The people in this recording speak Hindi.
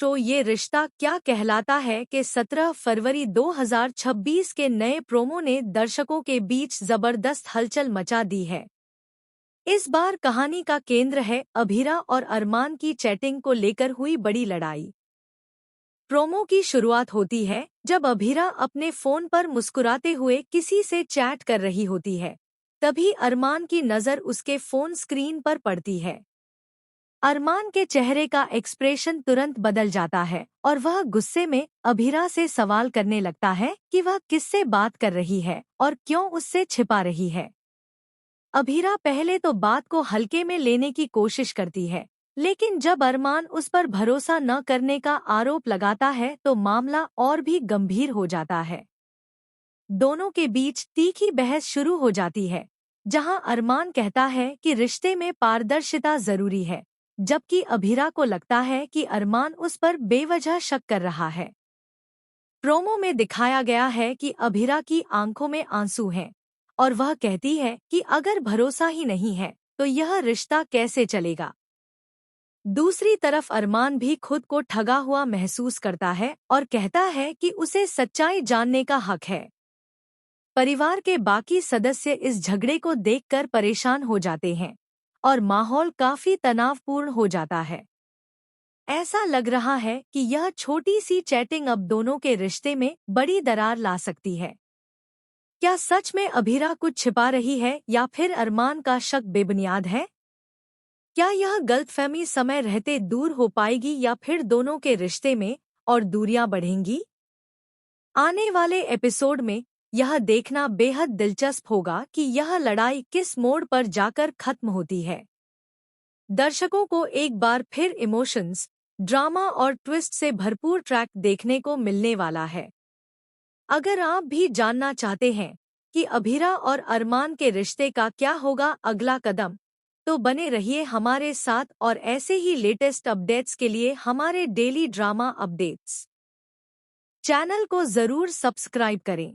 तो ये रिश्ता क्या कहलाता है कि 17 फरवरी 2026 के नए प्रोमो ने दर्शकों के बीच जबरदस्त हलचल मचा दी है। इस बार कहानी का केंद्र है अभीरा और अरमान की चैटिंग को लेकर हुई बड़ी लड़ाई। प्रोमो की शुरुआत होती है जब अभीरा अपने फोन पर मुस्कुराते हुए किसी से चैट कर रही होती है। तभी अरमान की नज़र उसके फोन स्क्रीन पर पड़ती है। अरमान के चेहरे का एक्सप्रेशन तुरंत बदल जाता है और वह गुस्से में अभीरा से सवाल करने लगता है कि वह किससे बात कर रही है और क्यों उससे छिपा रही है। अभीरा पहले तो बात को हल्के में लेने की कोशिश करती है, लेकिन जब अरमान उस पर भरोसा न करने का आरोप लगाता है तो मामला और भी गंभीर हो जाता है। दोनों के बीच तीखी बहस शुरू हो जाती है, जहां अरमान कहता है कि रिश्ते में पारदर्शिता जरूरी है, जबकि अभीरा को लगता है कि अरमान उस पर बेवजह शक कर रहा है। प्रोमो में दिखाया गया है कि अभीरा की आंखों में आंसू हैं और वह कहती है कि अगर भरोसा ही नहीं है तो यह रिश्ता कैसे चलेगा। दूसरी तरफ अरमान भी खुद को ठगा हुआ महसूस करता है और कहता है कि उसे सच्चाई जानने का हक है। परिवार के बाकी सदस्य इस झगड़े को देखकर परेशान हो जाते हैं और माहौल काफी तनावपूर्ण हो जाता है। ऐसा लग रहा है कि यह छोटी सी चैटिंग अब दोनों के रिश्ते में बड़ी दरार ला सकती है। क्या सच में अभीरा कुछ छिपा रही है या फिर अरमान का शक बेबुनियाद है? क्या यह गलतफहमी समय रहते दूर हो पाएगी या फिर दोनों के रिश्ते में और दूरियां बढ़ेंगी? आने वाले एपिसोड में यह देखना बेहद दिलचस्प होगा कि यह लड़ाई किस मोड़ पर जाकर खत्म होती है। दर्शकों को एक बार फिर इमोशंस, ड्रामा और ट्विस्ट से भरपूर ट्रैक देखने को मिलने वाला है। अगर आप भी जानना चाहते हैं कि अभीरा और अरमान के रिश्ते का क्या होगा अगला कदम, तो बने रहिए हमारे साथ और ऐसे ही लेटेस्ट अपडेट्स के लिए हमारे डेली ड्रामा अपडेट्स चैनल को जरूर सब्सक्राइब करें।